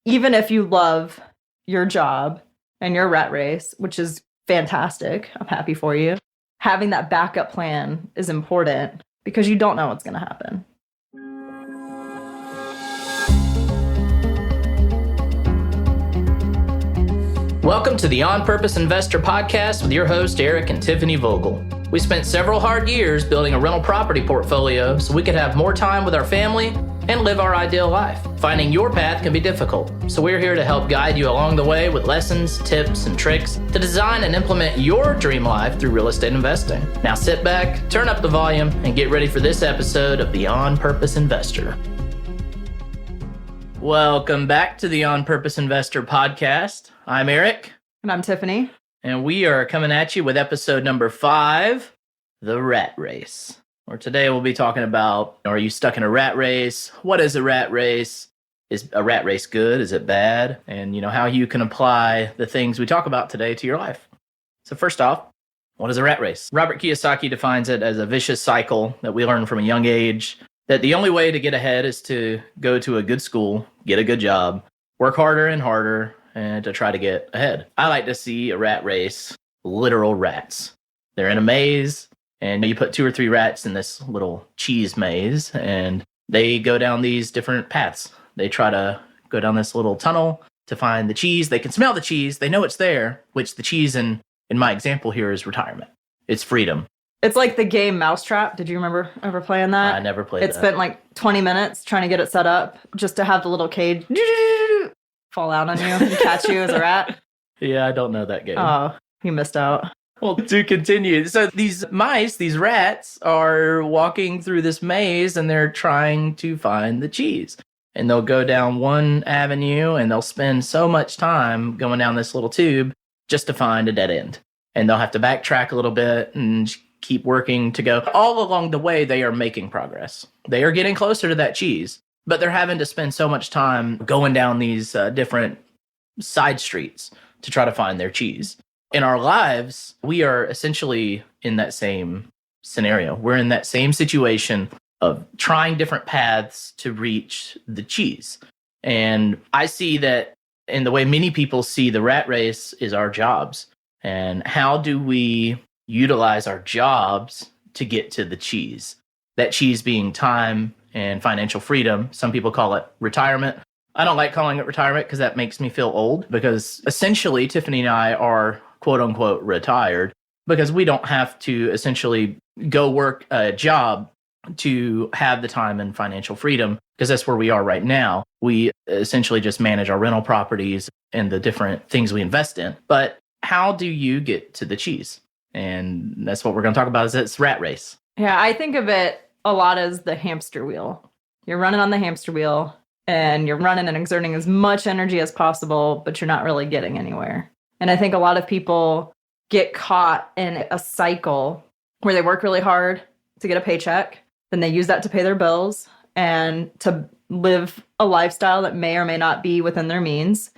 even if you love your job and your rat race, which is fantastic, I'm happy for you, having that backup plan is important because you don't know what's going to happen. Welcome to the On Purpose Investor Podcast with your host, Eric and Tiffany Vogel. We spent several hard years building a rental property portfolio so we could have more time with our family and live our ideal life. Finding your path can be difficult, so we're here to help guide you along the way with lessons, tips, and tricks to design and implement your dream life through real estate investing. Now sit back, turn up the volume, and get ready for this episode of the On Purpose Investor. Welcome back to the On Purpose Investor Podcast. I'm Eric. And I'm Tiffany. And we are coming at you with episode number 5, The Rat Race. Or today we'll be talking about, are you stuck in a rat race? What is a rat race? Is a rat race good? Is it bad? And how you can apply the things we talk about today to your life. So first off, what is a rat race? Robert Kiyosaki defines it as a vicious cycle that we learn from a young age, that the only way to get ahead is to go to a good school, get a good job, work harder and harder, and to try to get ahead. I like to see a rat race, literal rats. They're in a maze, and you put 2 or 3 rats in this little cheese maze, and they go down these different paths. They try to go down this little tunnel to find the cheese. They can smell the cheese. They know it's there, which the cheese in my example here is retirement. It's freedom. It's like the game Mousetrap. Did you remember ever playing that? I never played that. It spent like 20 minutes trying to get it set up just to have the little cage fall out on you and catch you as a rat. Yeah, I don't know that game. Oh, you missed out. Well, to continue, so these mice, these rats, are walking through this maze and they're trying to find the cheese. And they'll go down one avenue and they'll spend so much time going down this little tube just to find a dead end. And they'll have to backtrack a little bit and keep working to go. All along the way, they are making progress. They are getting closer to that cheese, but they're having to spend so much time going down these different side streets to try to find their cheese. In our lives, we are essentially in that same scenario. We're in that same situation of trying different paths to reach the cheese. And I see that in the way many people see the rat race is our jobs. And how do we utilize our jobs to get to the cheese? That cheese being time and financial freedom. Some people call it retirement. I don't like calling it retirement because that makes me feel old, because essentially Tiffany and I are quote unquote retired because we don't have to essentially go work a job to have the time and financial freedom, because that's where we are right now. We essentially just manage our rental properties and the different things we invest in. But how do you get to the cheese? And that's what we're going to talk about, is it's rat race. Yeah, I think of it a lot as the hamster wheel. You're running on the hamster wheel and you're running and exerting as much energy as possible, but you're not really getting anywhere. And I think a lot of people get caught in a cycle where they work really hard to get a paycheck, then they use that to pay their bills and to live a lifestyle that may or may not be within their means.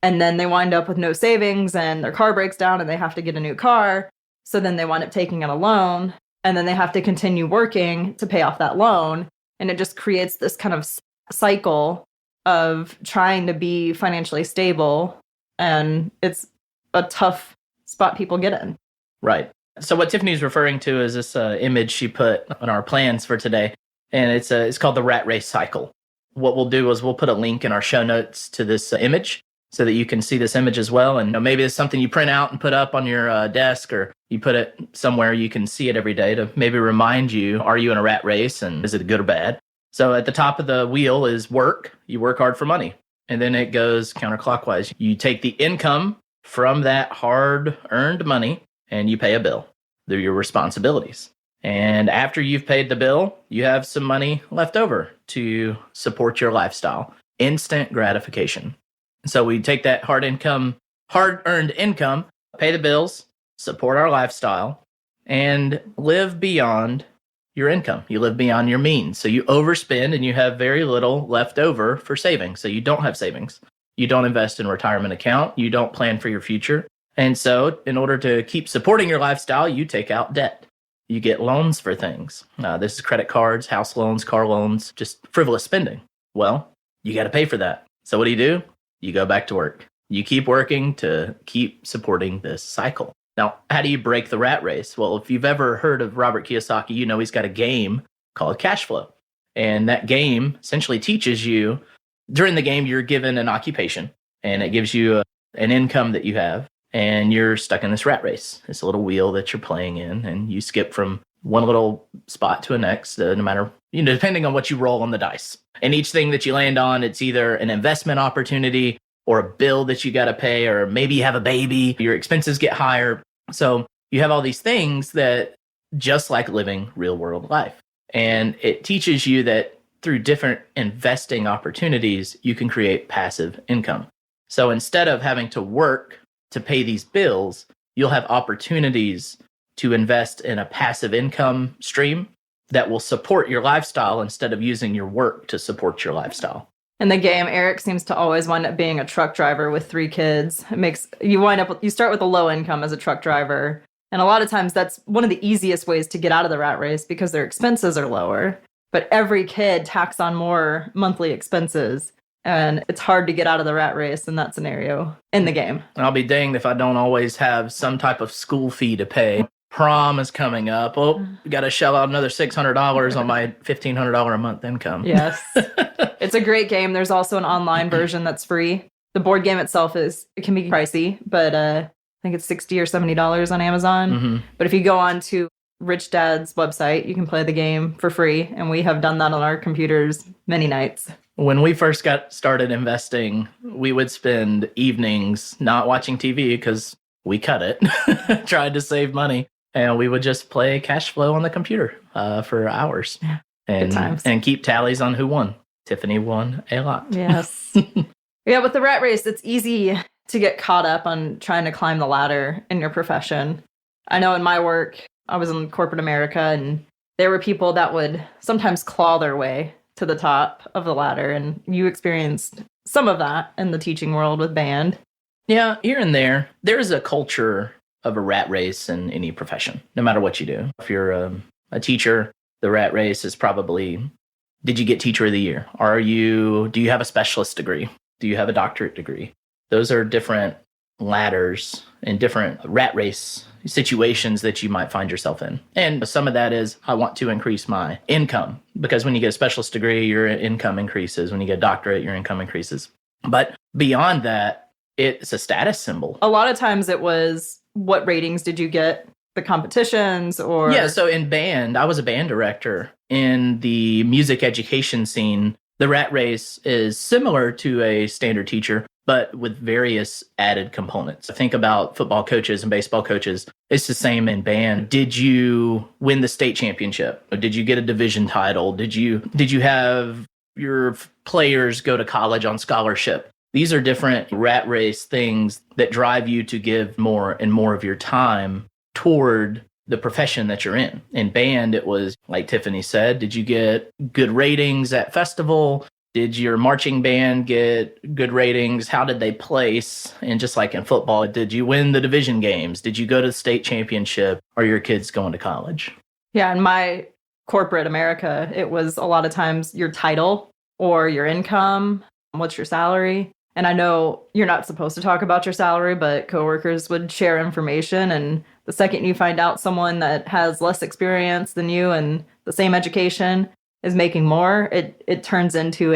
And then they wind up with no savings and their car breaks down and they have to get a new car. So then they wind up taking out a loan, and then they have to continue working to pay off that loan. And it just creates this kind of cycle of trying to be financially stable. And it's a tough spot people get in. Right. So what Tiffany's referring to is this image she put on our plans for today. And it's called the rat race cycle. What we'll do is we'll put a link in our show notes to this image so that you can see this image as well. And maybe it's something you print out and put up on your desk, or you put it somewhere you can see it every day to maybe remind you, are you in a rat race and is it good or bad? So at the top of the wheel is work. You work hard for money. And then it goes counterclockwise. You take the income from that hard-earned money and you pay a bill. They're your responsibilities. And after you've paid the bill, you have some money left over to support your lifestyle. Instant gratification. So we take that hard-earned income, pay the bills, support our lifestyle, and live beyond your income. You live beyond your means. So you overspend and you have very little left over for savings. So you don't have savings. You don't invest in a retirement account. You don't plan for your future. And so in order to keep supporting your lifestyle, you take out debt. You get loans for things. This is credit cards, house loans, car loans, just frivolous spending. Well, you got to pay for that. So what do? you go back to work. You keep working to keep supporting this cycle. Now, how do you break the rat race? Well, if you've ever heard of Robert Kiyosaki, you know he's got a game called Cash Flow. And that game essentially teaches you, during the game, you're given an occupation, and it gives you an income that you have, and you're stuck in this rat race. It's a little wheel that you're playing in, and you skip from one little spot to the next, no matter, depending on what you roll on the dice. And each thing that you land on, it's either an investment opportunity or a bill that you got to pay, or maybe you have a baby, your expenses get higher. So you have all these things that just like living real world life. And it teaches you that through different investing opportunities, you can create passive income. So instead of having to work to pay these bills, you'll have opportunities to invest in a passive income stream that will support your lifestyle instead of using your work to support your lifestyle. In the game, Eric seems to always wind up being a truck driver with 3 kids. You start with a low income as a truck driver. And a lot of times that's one of the easiest ways to get out of the rat race because their expenses are lower. But every kid tacks on more monthly expenses. And it's hard to get out of the rat race in that scenario in the game. I'll be danged if I don't always have some type of school fee to pay. Prom is coming up. Oh, got to shell out another $600 on my $1,500 a month income. Yes. It's a great game. There's also an online version that's free. The board game itself it can be pricey, but I think it's $60 or $70 on Amazon. Mm-hmm. But if you go on to Rich Dad's website, you can play the game for free. And we have done that on our computers many nights. When we first got started investing, we would spend evenings not watching TV because we cut it, tried to save money. And we would just play Cash Flow on the computer for hours. Yeah, and, good times. And keep tallies on who won. Tiffany won a lot. Yes. Yeah, with the rat race, it's easy to get caught up on trying to climb the ladder in your profession. I know in my work, I was in corporate America, and there were people that would sometimes claw their way to the top of the ladder. And you experienced some of that in the teaching world with band. Yeah, here and there. There's a culture of a rat race in any profession, no matter what you do. If you're a teacher, the rat race is probably, did you get Teacher of the Year? Do you have a specialist degree? Do you have a doctorate degree? Those are different ladders and different rat race situations that you might find yourself in. And some of that is, I want to increase my income, because when you get a specialist degree, your income increases. When you get a doctorate, your income increases. But beyond that, it's a status symbol. A lot of times it was, what ratings did you get? The competitions or... Yeah, so in band, I was a band director. In the music education scene, the rat race is similar to a standard teacher, but with various added components. Think about football coaches and baseball coaches. It's the same in band. Did you win the state championship? Or did you get a division title? Did you have your players go to college on scholarship? These are different rat race things that drive you to give more and more of your time toward the profession that you're in. In band, it was, like Tiffany said, did you get good ratings at festival? Did your marching band get good ratings? How did they place? And just like in football, did you win the division games? Did you go to the state championship? Are your kids going to college? Yeah, in my corporate America, it was a lot of times your title or your income. What's your salary? And I know you're not supposed to talk about your salary, but coworkers would share information. And the second you find out someone that has less experience than you and the same education is making more, it turns into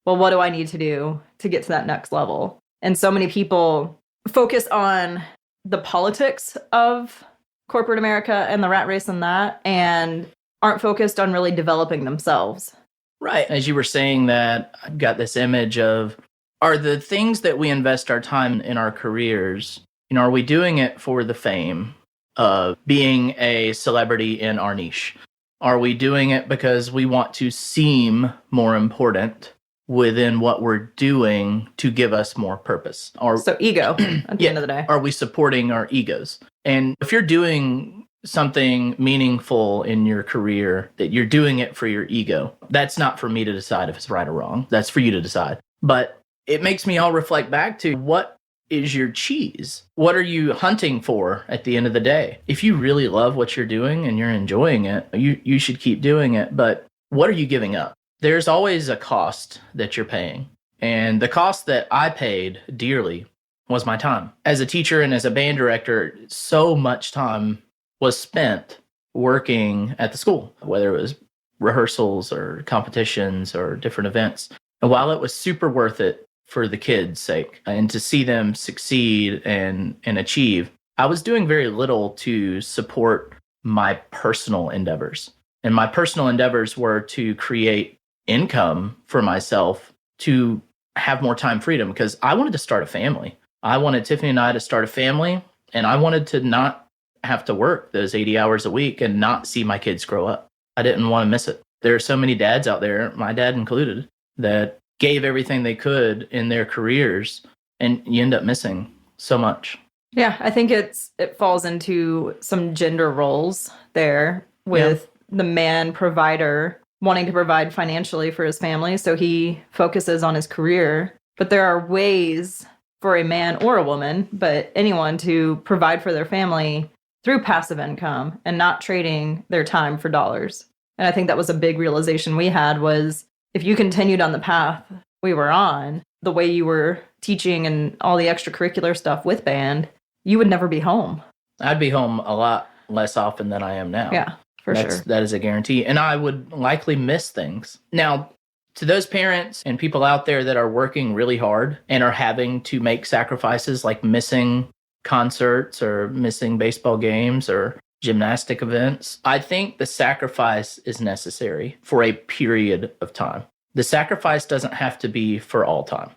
well, what do I need to do to get to that next level? And so many people focus on the politics of corporate America and the rat race and that, and aren't focused on really developing themselves. Right. As you were saying that, I've got this image of, are the things that we invest our time in our careers, are we doing it for the fame of being a celebrity in our niche? Are we doing it because we want to seem more important within what we're doing to give us more purpose? So ego at the end of the day. Are we supporting our egos? And if you're doing something meaningful in your career, that you're doing it for your ego, that's not for me to decide if it's right or wrong. That's for you to decide. But it makes me all reflect back to, what is your cheese? What are you hunting for at the end of the day? If you really love what you're doing and you're enjoying it, you should keep doing it. But what are you giving up? There's always a cost that you're paying. And the cost that I paid dearly was my time. As a teacher and as a band director, so much time was spent working at the school, whether it was rehearsals or competitions or different events. And while it was super worth it for the kids' sake and to see them succeed and achieve, I was doing very little to support my personal endeavors. And my personal endeavors were to create income for myself to have more time freedom, because I wanted to start a family. I wanted Tiffany and I to start a family, and I wanted to not have to work those 80 hours a week and not see my kids grow up. I didn't want to miss it. There are so many dads out there, my dad included, that gave everything they could in their careers, and you end up missing so much. Yeah, I think it falls into some gender roles there with the man provider wanting to provide financially for his family, so he focuses on his career. But there are ways for a man or a woman, but anyone, to provide for their family through passive income and not trading their time for dollars. And I think that was a big realization we had, was if you continued on the path we were on, the way you were teaching and all the extracurricular stuff with band, you would never be home. I'd be home a lot less often than I am now. Yeah, for sure. That is a guarantee. And I would likely miss things. Now, to those parents and people out there that are working really hard and are having to make sacrifices like missing concerts or missing baseball games or gymnastic events, I think the sacrifice is necessary for a period of time. The sacrifice doesn't have to be for all time.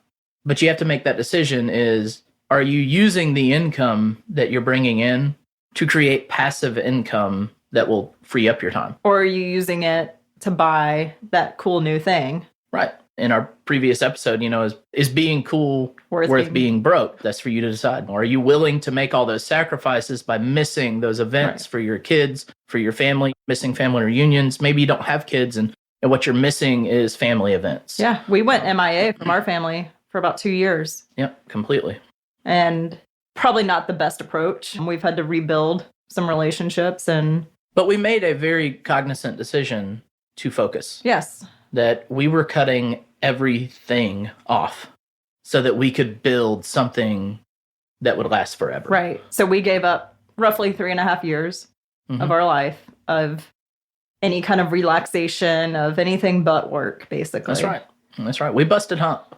But you have to make that decision is, are you using the income that you're bringing in to create passive income that will free up your time? Or are you using it to buy that cool new thing? Right. In our previous episode, is being cool worth being broke? That's for you to decide. Or are you willing to make all those sacrifices by missing those events for your kids, for your family, missing family reunions? Maybe you don't have kids and what you're missing is family events. Yeah. We went MIA from our family for about 2 years. Yep, completely. And probably not the best approach. We've had to rebuild some relationships But we made a very cognizant decision to focus. Yes. That we were cutting everything off so that we could build something that would last forever. Right. So we gave up roughly 3.5 years of our life of any kind of relaxation, of anything but work, basically. That's right. We busted hump.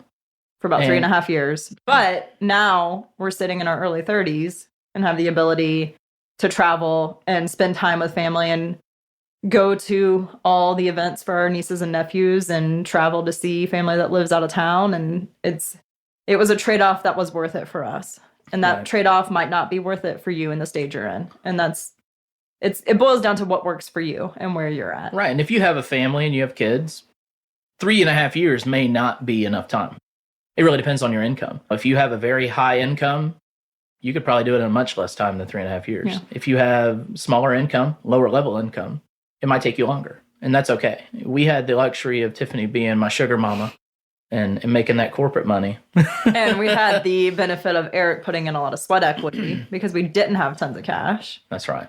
For about 3.5 years. But now we're sitting in our early 30s and have the ability to travel and spend time with family and go to all the events for our nieces and nephews and travel to see family that lives out of town. And it was a trade-off that was worth it for us. And that trade-off might not be worth it for you in the stage you're in. And it boils down to what works for you and where you're at. Right. And if you have a family and you have kids, 3.5 years may not be enough time. It really depends on your income. If you have a very high income, you could probably do it in much less time than 3.5 years. Yeah. If you have smaller income, lower level income, it might take you longer. And that's okay. We had the luxury of Tiffany being my sugar mama and making that corporate money. And we had the benefit of Eric putting in a lot of sweat equity because we didn't have tons of cash. That's right.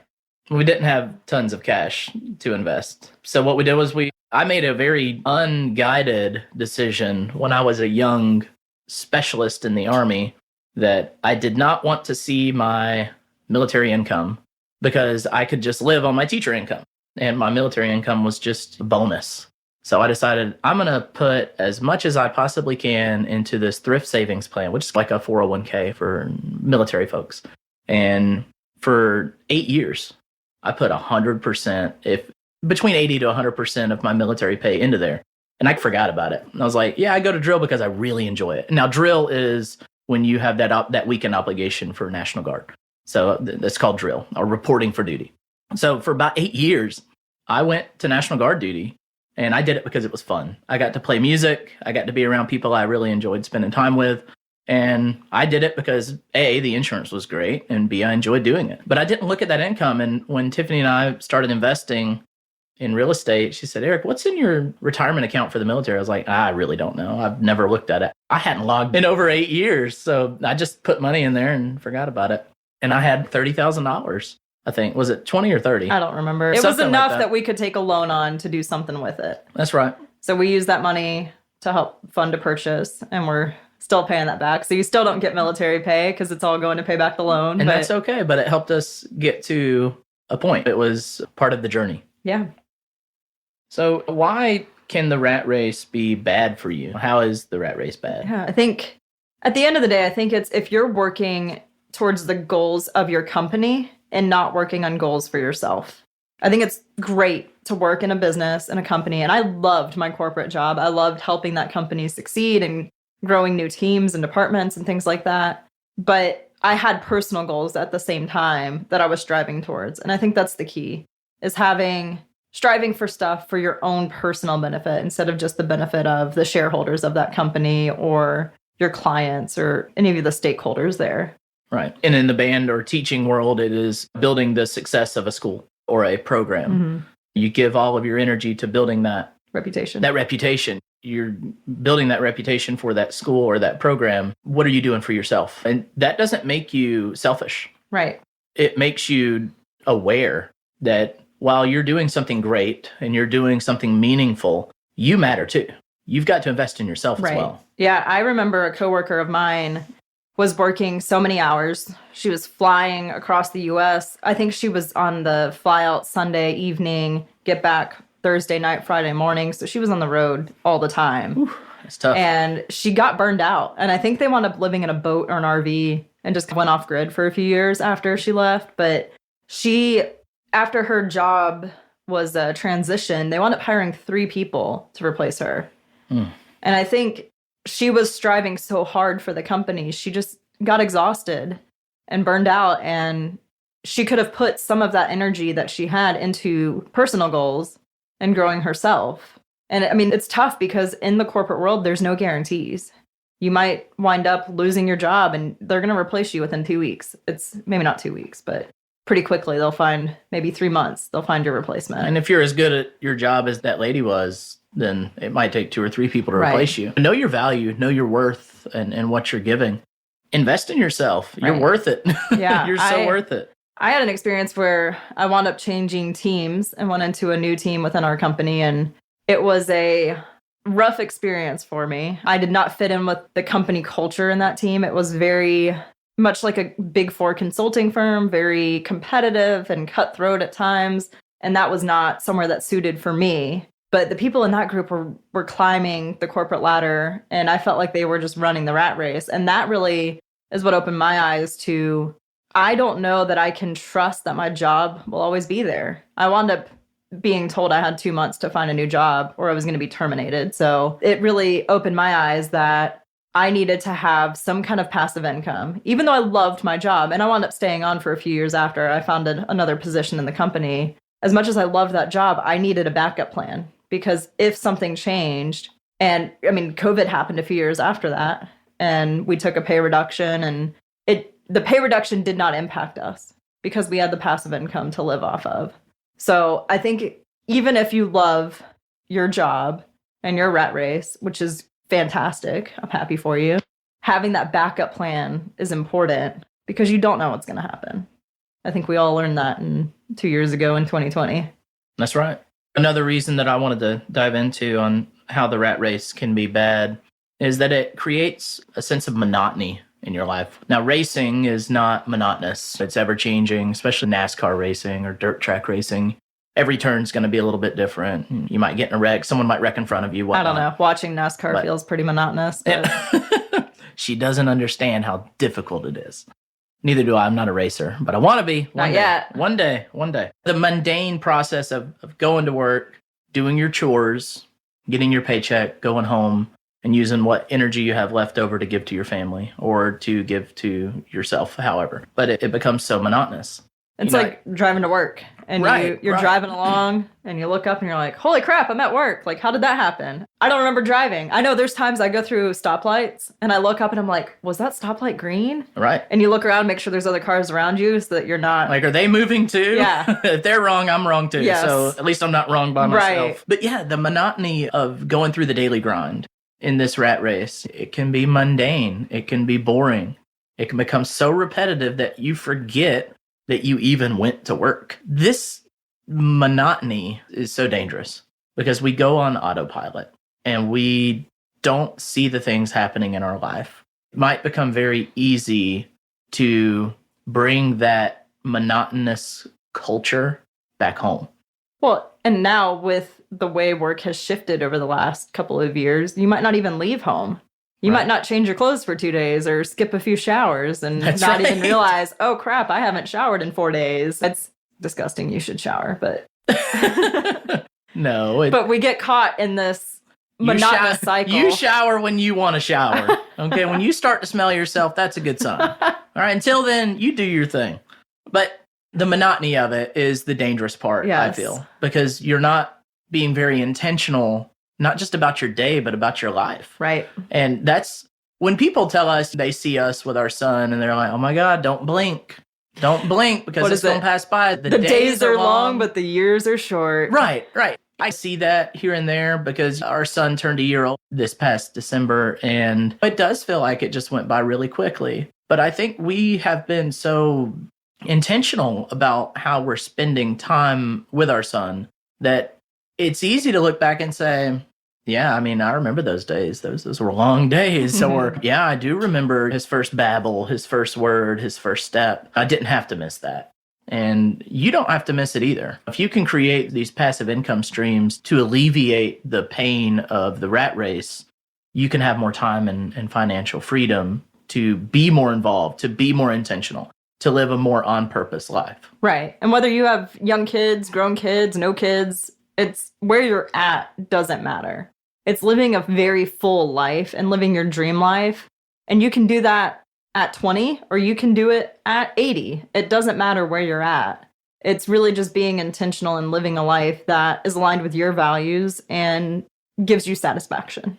We didn't have tons of cash to invest. So what we did was I made a very unguided decision when I was a young specialist in the Army that I did not want to see my military income because I could just live on my teacher income. And my military income was just a bonus. So I decided I'm going to put as much as I possibly can into this thrift savings plan, which is like a 401k for military folks. And for 8 years, I put 100%, between 80 to 100% of my military pay into there. And I forgot about it. And I was like, yeah, I go to drill because I really enjoy it. Now, drill is when you have that weekend obligation for National Guard. So that's called drill, or reporting for duty. So for about 8 years, I went to National Guard duty, and I did it because it was fun. I got to play music. I got to be around people I really enjoyed spending time with. And I did it because A, the insurance was great, and B, I enjoyed doing it. But I didn't look at that income. And when Tiffany and I started investing in real estate, she said, Eric, what's in your retirement account for the military? I was like, I really don't know. I've never looked at it. I hadn't logged in over 8 years. So I just put money in there and forgot about it. And I had $30,000, I think. Was it 20 or 30? I don't remember. It was enough that we could take a loan on to do something with it. That's right. So we used that money to help fund a purchase, and we're still paying that back. So you still don't get military pay because it's all going to pay back the loan. And but that's okay, but it helped us get to a point. It was part of the journey. yeah. So why can the rat race be bad for you? How is the rat race bad? Yeah, I think at the end of the day, I think it's if you're working towards the goals of your company and not working on goals for yourself. I think it's great to work in a business, in a company, and I loved my corporate job. I loved helping that company succeed and growing new teams and departments and things like that. But I had personal goals at the same time that I was striving towards. And I think that's the key, is striving for stuff for your own personal benefit instead of just the benefit of the shareholders of that company or your clients or any of the stakeholders there. Right. And in the band or teaching world, it is building the success of a school or a program. Mm-hmm. You give all of your energy to building that Reputation. You're building that reputation for that school or that program. What are you doing for yourself? And that doesn't make you selfish. Right. It makes you aware that while you're doing something great and you're doing something meaningful, you matter too. You've got to invest in yourself as well. Yeah, I remember a coworker of mine was working so many hours. She was flying across the US. I think she was on the fly out Sunday evening, get back Thursday night, Friday morning. So she was on the road all the time. Ooh, that's tough. And she got burned out. And I think they wound up living in a boat or an RV and just went off grid for a few years after she left. But after her job was a transition, they wound up hiring 3 people to replace her. And I think she was striving so hard for the company. She just got exhausted and burned out. And she could have put some of that energy that she had into personal goals and growing herself. And I mean, it's tough because in the corporate world, there's no guarantees. You might wind up losing your job and they're going to replace you within 2 weeks. It's maybe not 2 weeks, but pretty quickly they'll find, maybe 3 months, they'll find your replacement. And if you're as good at your job as that lady was, then it might take 2 or 3 people to replace you. Know your value, know your worth and what you're giving. Invest in yourself. You're worth it. Yeah, You're so worth it. I had an experience where I wound up changing teams and went into a new team within our company, and it was a rough experience for me. I did not fit in with the company culture in that team. It was very much like a Big Four consulting firm, very competitive and cutthroat at times, and that was not somewhere that suited for me. But the people in that group were climbing the corporate ladder, and I felt like they were just running the rat race. And that really is what opened my eyes to, I don't know that I can trust that my job will always be there. I wound up being told I had 2 months to find a new job or I was going to be terminated. So it really opened my eyes that I needed to have some kind of passive income, even though I loved my job. And I wound up staying on for a few years after I found another position in the company. As much as I loved that job, I needed a backup plan because if something changed, and I mean, COVID happened a few years after that, and we took a pay reduction, and the pay reduction did not impact us because we had the passive income to live off of. So I think even if you love your job and your rat race, which is fantastic, I'm happy for you, having that backup plan is important because you don't know what's going to happen. I think we all learned that 2 years ago in 2020. That's right. Another reason that I wanted to dive into on how the rat race can be bad is that it creates a sense of monotony in your life. Now, racing is not monotonous. It's ever changing, especially NASCAR racing or dirt track racing. Every turn's going to be a little bit different. You might get in a wreck. Someone might wreck in front of you. Whatnot. I don't know. Watching NASCAR feels pretty monotonous. But she doesn't understand how difficult it is. Neither do I. I'm not a racer, but I want to be. Not yet. One day. The mundane process of going to work, doing your chores, getting your paycheck, going home, and using what energy you have left over to give to your family or to give to yourself, however. But it becomes so monotonous. It's like driving to work and you're driving along and you look up and you're like, holy crap, I'm at work. Like, how did that happen? I don't remember driving. I know there's times I go through stoplights and I look up and I'm like, was that stoplight green? Right. And you look around, make sure there's other cars around you so that you're not. Like, are they moving too? Yeah. If they're wrong, I'm wrong too. Yes. So at least I'm not wrong by myself. Right. But yeah, the monotony of going through the daily grind in this rat race, it can be mundane. It can be boring. It can become so repetitive that you forget that you even went to work. This monotony is so dangerous because we go on autopilot and we don't see the things happening in our life, it might become very easy to bring that monotonous culture back home. Well, and now with the way work has shifted over the last couple of years, you might not even leave home. You Right. might not change your clothes for 2 days or skip a few showers and That's not even right. realize, oh crap, I haven't showered in 4 days. That's disgusting. You should shower. But No, but we get caught in this monotonous cycle. You shower when you want to shower. Okay, when you start to smell yourself, that's a good sign. All right, until then, you do your thing. But the monotony of it is the dangerous part, I Yes. feel, because you're not being very intentional, not just about your day, but about your life. Right. And that's when people tell us they see us with our son and they're like, oh my God, don't blink. Don't blink because What it's is going it? to pass by. The days are long, but the years are short. Right, right. I see that here and there because our son turned a year old this past December, and it does feel like it just went by really quickly. But I think we have been so intentional about how we're spending time with our son that it's easy to look back and say, yeah, I mean, I remember those days. Those were long days. Or, yeah, I do remember his first babble, his first word, his first step. I didn't have to miss that. And you don't have to miss it either. If you can create these passive income streams to alleviate the pain of the rat race, you can have more time and financial freedom to be more involved, to be more intentional, to live a more on-purpose life. Right. And whether you have young kids, grown kids, no kids, it's where you're at doesn't matter. It's living a very full life and living your dream life. And you can do that at 20 or you can do it at 80. It doesn't matter where you're at. It's really just being intentional and living a life that is aligned with your values and gives you satisfaction.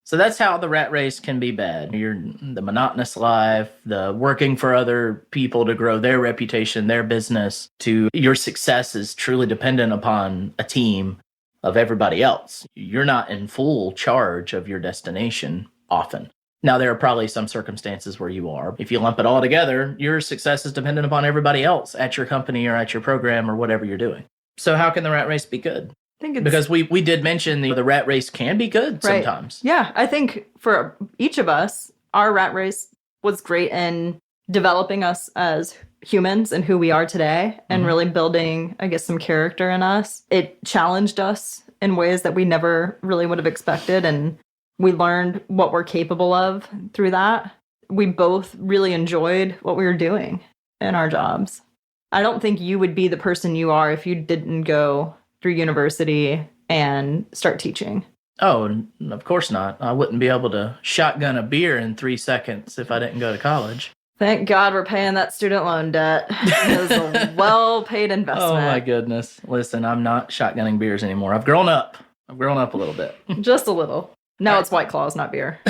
So that's how the rat race can be bad. The monotonous life, the working for other people to grow their reputation, their business, to your success is truly dependent upon a team of everybody else. You're not in full charge of your destination often. Now, there are probably some circumstances where you are. If you lump it all together, your success is dependent upon everybody else at your company or at your program or whatever you're doing. So how can the rat race be good? I think it's, Because we did mention the rat race can be good Right. sometimes. Yeah, I think for each of us, our rat race was great in developing us as humans and who we are today and Mhm. really building, I guess, some character in us. It challenged us in ways that we never really would have expected. And we learned what we're capable of through that. We both really enjoyed what we were doing in our jobs. I don't think you would be the person you are if you didn't go through university and start teaching. Oh, of course not. I wouldn't be able to shotgun a beer in 3 seconds if I didn't go to college. Thank God we're paying that student loan debt. It was a well-paid investment. Oh my goodness. Listen, I'm not shotgunning beers anymore. I've grown up. I've grown up a little bit. Just a little. Now it's White Claws, not beer.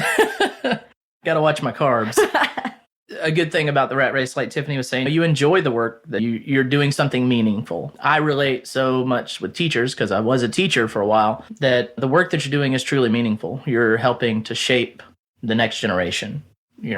Gotta watch my carbs. A good thing about the rat race, like Tiffany was saying, you enjoy the work, that you're doing something meaningful. I relate so much with teachers because I was a teacher for a while, that the work that you're doing is truly meaningful. You're helping to shape the next generation.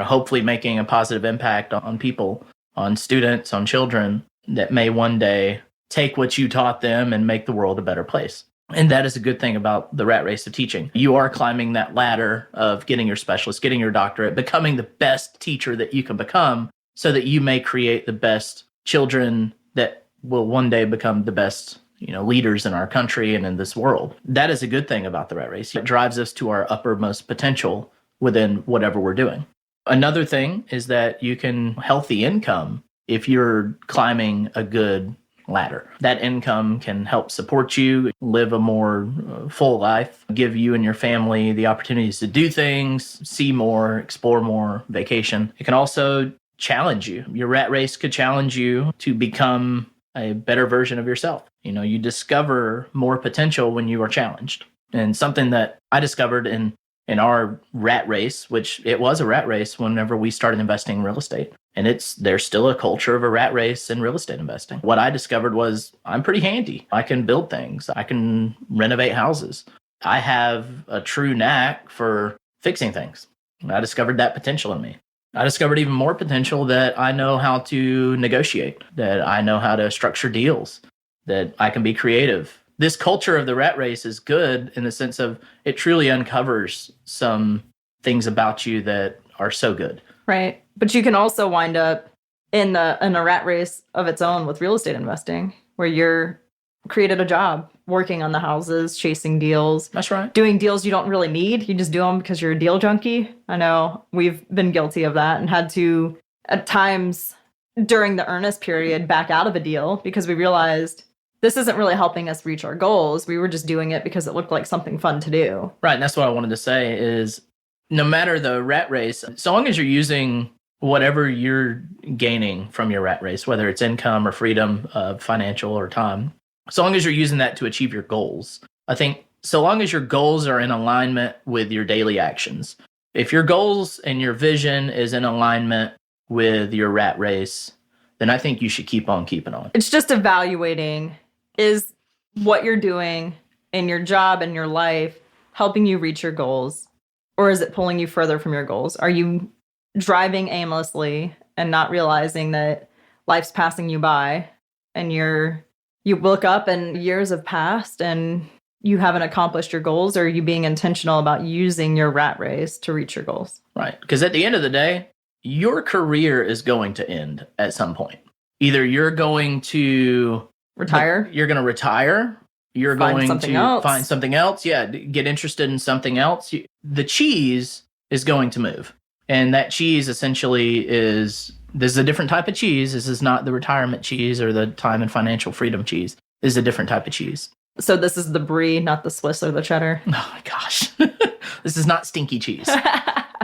Hopefully making a positive impact on people, on students, on children that may one day take what you taught them and make the world a better place. And that is a good thing about the rat race of teaching. You are climbing that ladder of getting your specialist, getting your doctorate, becoming the best teacher that you can become so that you may create the best children that will one day become the best, leaders in our country and in this world. That is a good thing about the rat race. It drives us to our uppermost potential within whatever we're doing. Another thing is that you can healthy income if you're climbing a good ladder. That income can help support you live a more full life, give you and your family the opportunities to do things, see more, explore more, vacation. It can also challenge you. Your rat race could challenge you to become a better version of yourself. You discover more potential when you are challenged. And something that I discovered in our rat race, which it was a rat race whenever we started investing in real estate. And there's still a culture of a rat race in real estate investing. What I discovered was I'm pretty handy. I can build things. I can renovate houses. I have a true knack for fixing things. I discovered that potential in me. I discovered even more potential that I know how to negotiate, that I know how to structure deals, that I can be creative, this culture of the rat race is good in the sense of it truly uncovers some things about you that are so good. Right. But you can also wind up in a rat race of its own with real estate investing, where you're created a job working on the houses, chasing deals. That's right. Doing deals you don't really need. You just do them because you're a deal junkie. I know we've been guilty of that and had to, at times during the earnest period, back out of a deal because we realized this isn't really helping us reach our goals. We were just doing it because it looked like something fun to do. Right. And that's what I wanted to say is no matter the rat race, so long as you're using whatever you're gaining from your rat race, whether it's income or freedom, financial or time, so long as you're using that to achieve your goals, I think so long as your goals are in alignment with your daily actions, if your goals and your vision is in alignment with your rat race, then I think you should keep on keeping on. It's just evaluating, is what you're doing in your job and your life helping you reach your goals, or is it pulling you further from your goals? Are you driving aimlessly and not realizing that life's passing you by and you look up and years have passed and you haven't accomplished your goals? Or are you being intentional about using your rat race to reach your goals? Right. Because at the end of the day, your career is going to end at some point. Either you're going to retire, you're going to retire, you're going to find something else. Yeah, get interested in something else. The cheese is going to move. And that cheese essentially this is a different type of cheese. This is not the retirement cheese or the time and financial freedom cheese. This is a different type of cheese. So this is the brie, not the Swiss or the cheddar. Oh my gosh. This is not stinky cheese.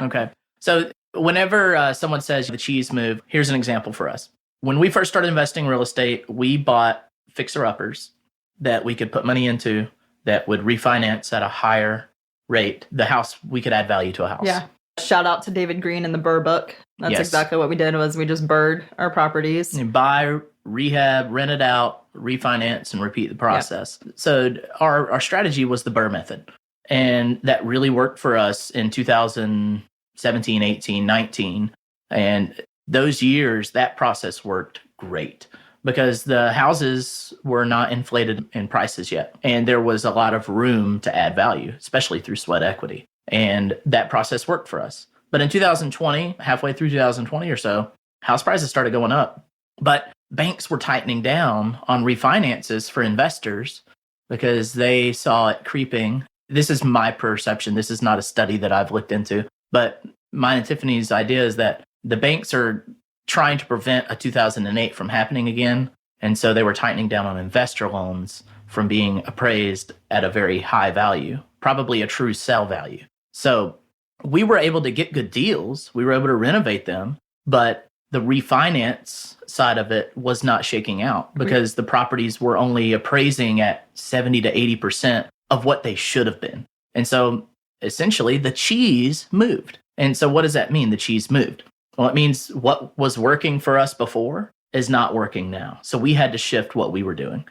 Okay. So whenever someone says the cheese move, here's an example for us. When we first started investing in real estate, we bought fixer-uppers that we could put money into that would refinance at a higher rate. The house, we could add value to a house. Yeah. Shout out to David Green in the Burr book. That's exactly what we did. Was we just burred our properties. You buy, rehab, rent it out, refinance, and repeat the process. Yeah. So our strategy was the Burr method. And that really worked for us in 2017, 18, 19. And those years, that process worked great because the houses were not inflated in prices yet. And there was a lot of room to add value, especially through sweat equity. And that process worked for us. But in 2020, halfway through 2020 or so, house prices started going up. But banks were tightening down on refinances for investors because they saw it creeping. This is my perception. This is not a study that I've looked into. But mine and Tiffany's idea is that the banks are trying to prevent a 2008 from happening again. And so they were tightening down on investor loans from being appraised at a very high value, probably a true sell value. So we were able to get good deals. We were able to renovate them, but the refinance side of it was not shaking out because the properties were only appraising at 70 to 80% of what they should have been. And so essentially the cheese moved. And so what does that mean? The cheese moved. Well, it means what was working for us before is not working now. So we had to shift what we were doing.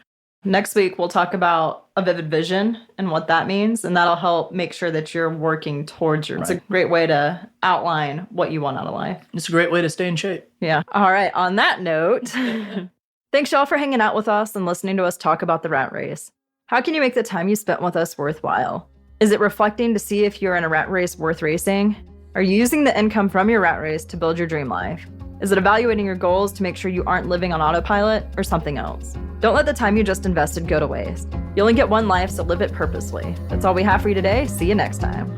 Next week, we'll talk about a vivid vision and what that means, and that'll help make sure that you're working towards your... Right. It's a great way to outline what you want out of life. It's a great way to stay in shape. Yeah. All right. On that note, thanks y'all for hanging out with us and listening to us talk about the rat race. How can you make the time you spent with us worthwhile? Is it reflecting to see if you're in a rat race worth racing? Are you using the income from your rat race to build your dream life? Is it evaluating your goals to make sure you aren't living on autopilot or something else? Don't let the time you just invested go to waste. You only get one life, so live it purposely. That's all we have for you today. See you next time.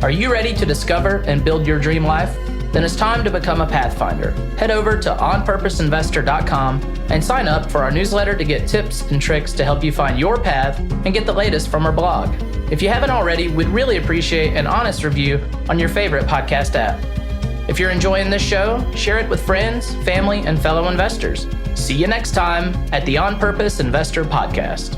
Are you ready to discover and build your dream life? Then it's time to become a Pathfinder. Head over to onpurposeinvestor.com and sign up for our newsletter to get tips and tricks to help you find your path and get the latest from our blog. If you haven't already, we'd really appreciate an honest review on your favorite podcast app. If you're enjoying this show, share it with friends, family, and fellow investors. See you next time at the On Purpose Investor Podcast.